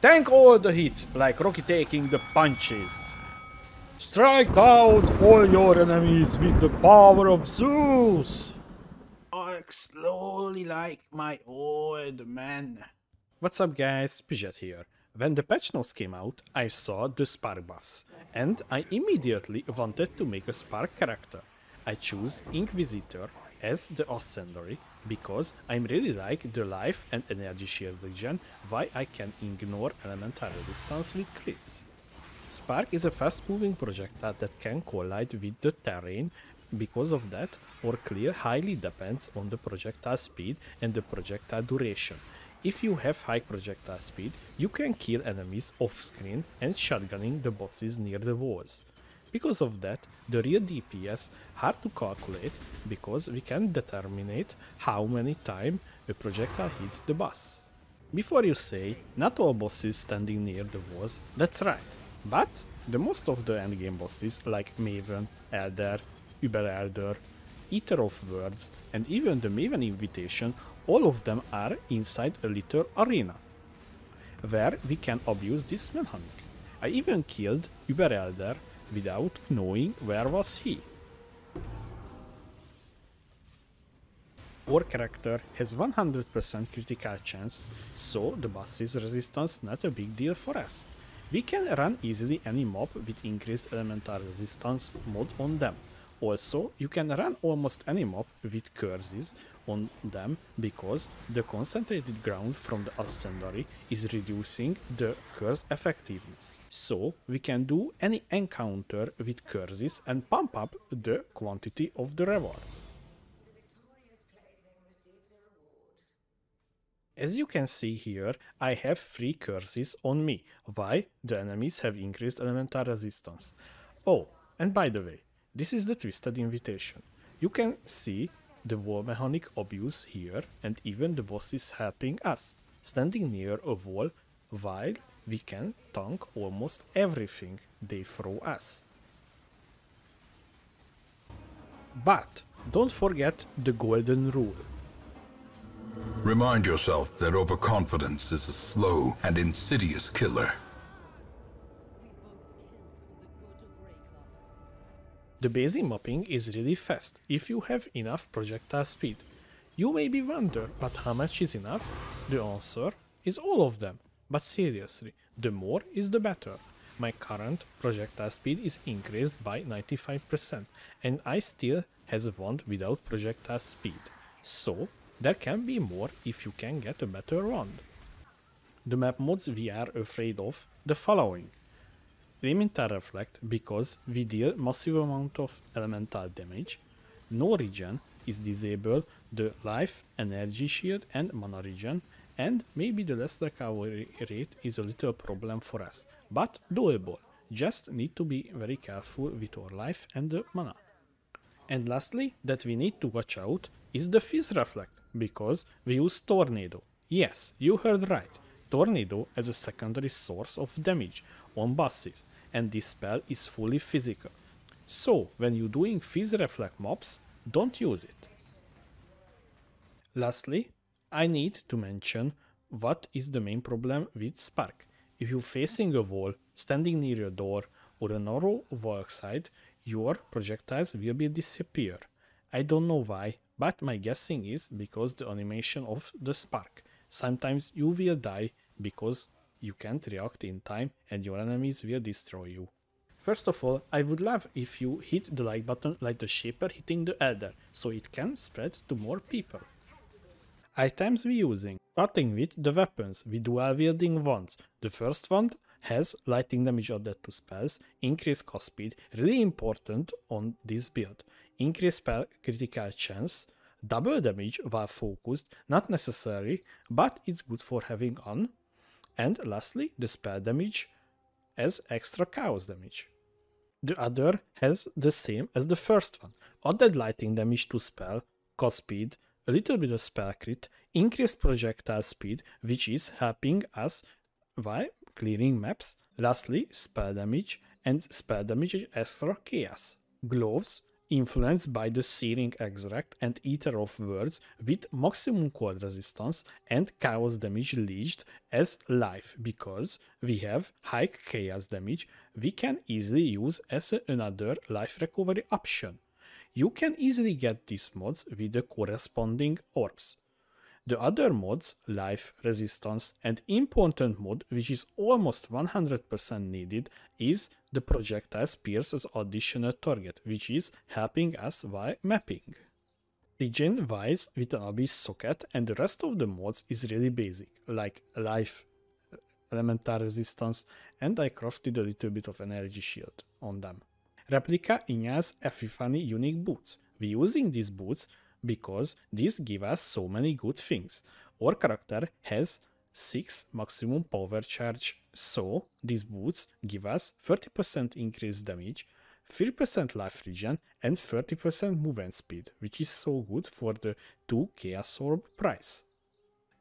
Tank all the hits, like Rocky taking the punches. Strike down all your enemies with the power of Zeus! Walk slowly like my old man. What's up guys, Pidget here. When the patch notes came out, I saw the Spark buffs, and I immediately wanted to make a Spark character. I chose Inquisitor as the Ascendery because I really like the life and energy shield regen, why I can ignore elemental resistance with crits. Spark is a fast moving projectile that can collide with the terrain. Because of that, our clear highly depends on the projectile speed and the projectile duration. If you have high projectile speed, you can kill enemies off screen and shotgunning the bosses near the walls. Because of that, the real DPS hard to calculate because we can determine how many times a projectile hit the boss. Before you say, not all bosses standing near the walls, that's right. But the most of the endgame bosses like Maven, Elder, Uber Elder, Eater of Words, and even the Maven Invitation, all of them are inside a little arena, where we can abuse this mechanic. I even killed Uber Elder without knowing where was he. Our character has 100% critical chance, so the boss's resistance not a big deal for us. We can run easily any mob with increased elemental resistance mod on them. Also, you can run almost any mob with curses on them because the concentrated ground from the Ascendery is reducing the curse effectiveness. So, we can do any encounter with curses and pump up the quantity of the rewards. As you can see here, I have 3 curses on me, while the enemies have increased elemental resistance. Oh, and by the way, this is the Twisted Invitation. You can see the wall mechanic abuse here, and even the boss is helping us, standing near a wall while we can tank almost everything they throw us. But don't forget the golden rule. Remind yourself that overconfidence is a slow and insidious killer. The basic mopping is really fast if you have enough projectile speed. You maybe wonder, but how much is enough? The answer is all of them. But seriously, the more is the better. My current projectile speed is increased by 95% and I still has a wand without projectile speed. So, there can be more if you can get a better wand. The map mods we are afraid of the following. Elemental Reflect because we deal massive amount of elemental damage. No regen is disabled, the life, energy shield and mana regen, and maybe the less recovery rate is a little problem for us, but doable. Just need to be very careful with our life and the mana. And lastly, that we need to watch out is the Fizz Reflect, because we use Tornado. Yes, you heard right. Tornado as a secondary source of damage on bosses, and this spell is fully physical. So, when you're doing Fizz Reflect mobs, don't use it. Lastly, I need to mention what is the main problem with Spark. If you're facing a wall, standing near a door, or a narrow walk side, your projectiles will be disappear. I don't know why, but my guessing is because the animation of the Spark. Sometimes you will die because you can't react in time and your enemies will destroy you. First of all, I would love if you hit the like button like the Shaper hitting the Elder, so it can spread to more people. Items we using. Starting with the weapons, we dual wielding wands. The first wand has lightning damage added to spells, increased cast speed, really important on this build. Increased spell critical chance, double damage while focused, not necessary, but it's good for having on. And lastly, the spell damage as extra chaos damage. The other has the same as the first one, added lightning damage to spell, cast speed, a little bit of spell crit, increased projectile speed, which is helping us while clearing maps. Lastly, spell damage and spell damage extra chaos. Gloves influenced by the Searing Extract and Ether of Words with maximum cold resistance and chaos damage leached as life. Because we have high chaos damage, we can easily use as another life recovery option. You can easily get these mods with the corresponding orbs. The other mods, life, resistance, and important mod which is almost 100% needed is the Projectile Speed as additional target, which is helping us while mapping. Regen wise with an Abyss socket, and the rest of the mods is really basic, like life, elemental resistance, and I crafted a little bit of energy shield on them. Replica Inya's Epiphany unique boots. We're using these boots because these give us so many good things. Our character has 6 maximum power charge, so these boots give us 30% increased damage, 3% life regen, and 30% movement speed, which is so good for the 2 Chaos Orb price.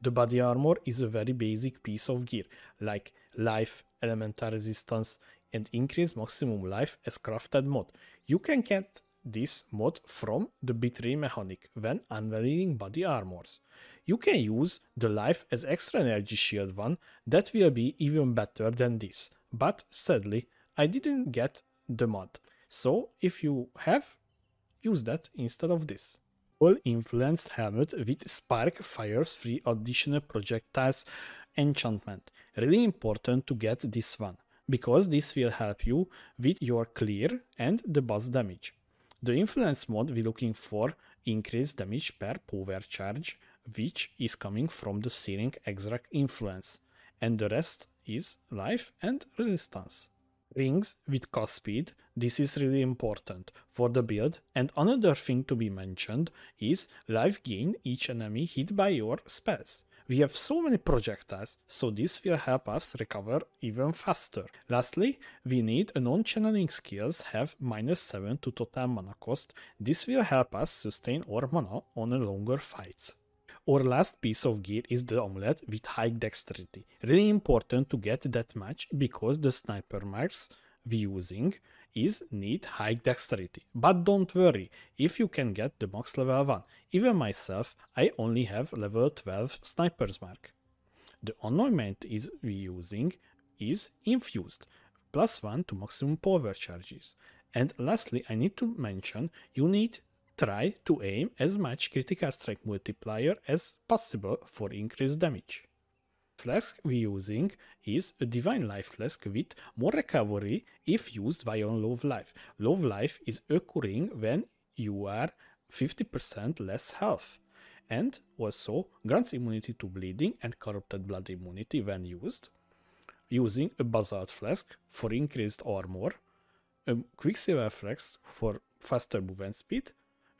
The body armor is a very basic piece of gear, like life, elemental resistance, and increased maximum life as crafted mod. You can get this mod from the Betray mechanic when unveiling body armors. You can use the life as extra energy shield one, that will be even better than this, but sadly I didn't get the mod, so if you have, use that instead of this. All influenced helmet with spark fires 3 additional projectiles enchantment. Really important to get this one, because this will help you with your clear and the boss damage. The influence mod we're looking for increased damage per power charge, which is coming from the Searing Extract influence, and the rest is life and resistance. Rings with cast speed, this is really important for the build, and another thing to be mentioned is life gain each enemy hit by your spells. We have so many projectiles, so this will help us recover even faster. Lastly, we need a non-channeling skills have -7 to total mana cost. This will help us sustain our mana on a longer fights. Our last piece of gear is the amulet with high dexterity. Really important to get that match because the sniper marks we're using need high dexterity. But don't worry if you can get the max level 1. Even myself, I only have level 12 sniper's mark. The ornament we're using is infused, +1 to maximum power charges. And lastly, I need to mention you need try to aim as much critical strike multiplier as possible for increased damage. Flask we're using is a Divine Life Flask with more recovery if used while on low life. Low life is occurring when you are 50% less health, and also grants immunity to bleeding and corrupted blood immunity when used. Using a Basalt Flask for increased armor, a Quicksilver Flask for faster movement speed,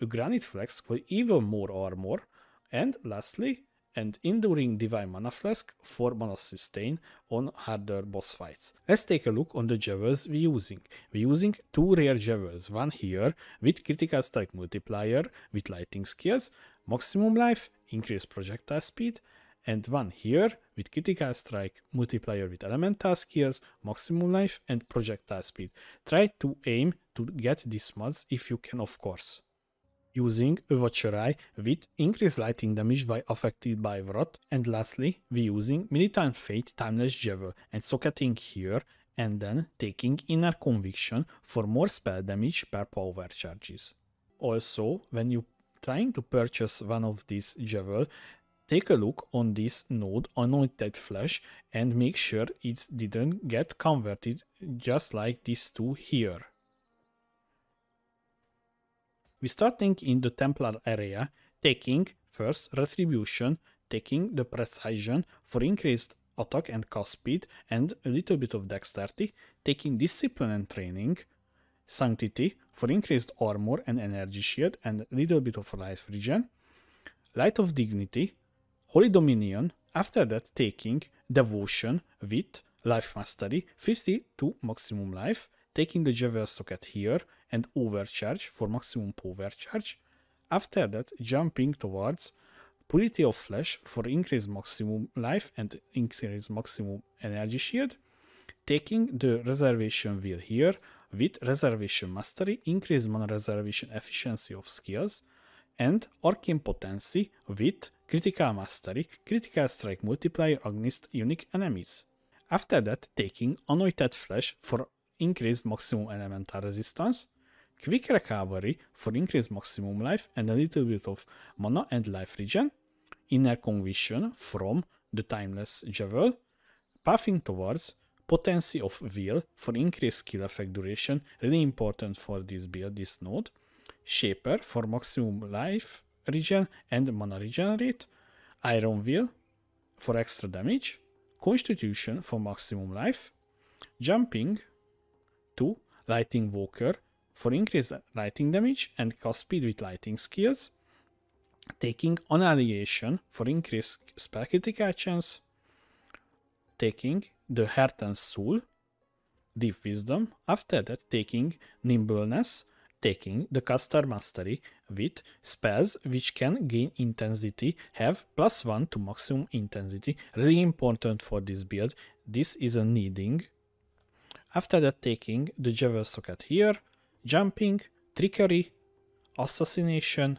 a Granite Flask for even more armor, and lastly, an Enduring Divine Mana Flask for mana sustain on harder boss fights. Let's take a look on the jewels we're using. We're using 2 rare jewels, one here with critical strike multiplier with lighting skills, maximum life, increased projectile speed, and one here with critical strike multiplier with elemental skills, maximum life, and projectile speed. Try to aim to get these mods if you can, of course. Using a Watcher Eye with increased lighting damage by affected by Wrath, and lastly we're using Militant Fate Timeless Jewel and socketing here, and then taking Inner Conviction for more spell damage per power charges. Also, when you're trying to purchase one of these jewel, take a look on this node Anointed Flesh and make sure it didn't get converted just like these two here. We're starting in the Templar area, taking first Retribution, taking the Precision for increased attack and cast speed and a little bit of dexterity, taking Discipline and Training, Sanctity for increased armor and energy shield and a little bit of life regen, Light of Dignity, Holy Dominion, after that taking Devotion with Life Mastery, 50 to maximum life, taking the Jewel Socket here and Overcharge for maximum power charge. After that, jumping towards Purity of Flesh for increased maximum life and increased maximum energy shield. Taking the Reservation Wheel here, with Reservation Mastery, increased mana reservation efficiency of skills, and Arcane Potency with Critical Mastery, Critical Strike multiplier against unique enemies. After that, taking Anointed Flesh for increased maximum elemental resistance, Quick Recovery for increased maximum life and a little bit of mana and life regen, Inner Conviction from the Timeless Jewel, Pathing Towards, Potency of Will for increased skill effect duration, really important for this build, this node, Shaper for maximum life regen and mana regenerate, Iron Will for extra damage, Constitution for maximum life, Jumping to Lightning Walker for increased lightning damage and cast speed with lightning skills, taking Annihilation for increased spell critical chance, taking the Heart and Soul, Deep Wisdom, after that taking Nimbleness, taking the Caster Mastery with spells which can gain intensity, have +1 to maximum intensity, really important for this build, this is a needing. After that taking the Jewel Socket here, Jumping, Trickery, Assassination,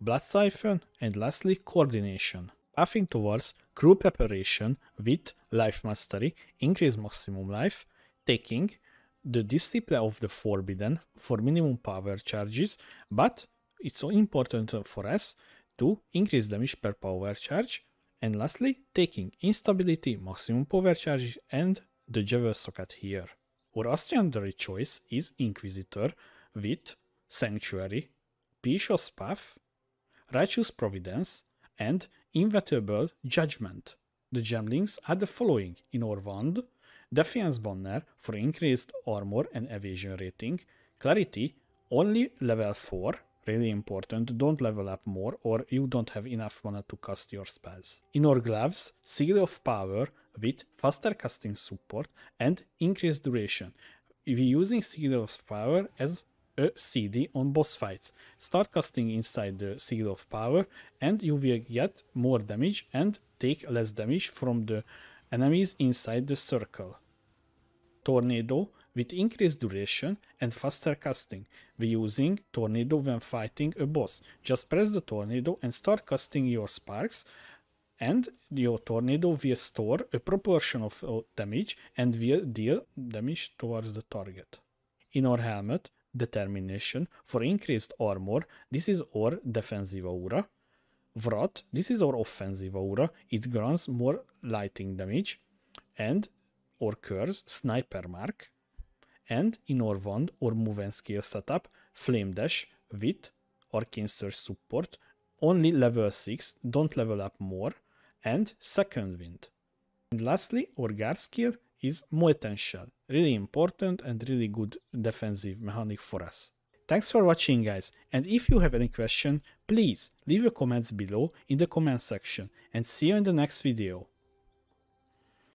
Blood Siphon, and lastly Coordination. Pathing towards Crew Preparation with Life Mastery, increase maximum life, taking the Disciple of the Forbidden for minimum power charges, but it's so important for us to increase damage per power charge, and lastly taking Instability, maximum power charges, and the Jewel Socket here. Our ascendary choice is Inquisitor with Sanctuary, Pious Path, Righteous Providence, and Inevitable Judgment. The gemlinks are the following in our wand: Defiance Banner for increased armor and evasion rating, Clarity only level 4, really important, don't level up more or you don't have enough mana to cast your spells. In our gloves, Seal of Power with faster casting support and increased duration. We're using Seal of Power as a CD on boss fights. Start casting inside the Seal of Power and you will get more damage and take less damage from the enemies inside the circle. Tornado with increased duration and faster casting. We're using Tornado when fighting a boss. Just press the Tornado and start casting your sparks, and your Tornado will store a proportion of damage and will deal damage towards the target. In our helmet, Determination for increased armor, this is our defensive aura. Wrath, this is our offensive aura, it grants more lightning damage. And our curse, Sniper Mark. And in our wand, our move and skill setup, Flame Dash with Arcane Surge support, only level 6, don't level up more, and Second Wind. And lastly, our guard skill is Molten Shell, really important and really good defensive mechanic for us. Thanks for watching, guys, and if you have any question, please leave your comments below in the comment section, and see you in the next video.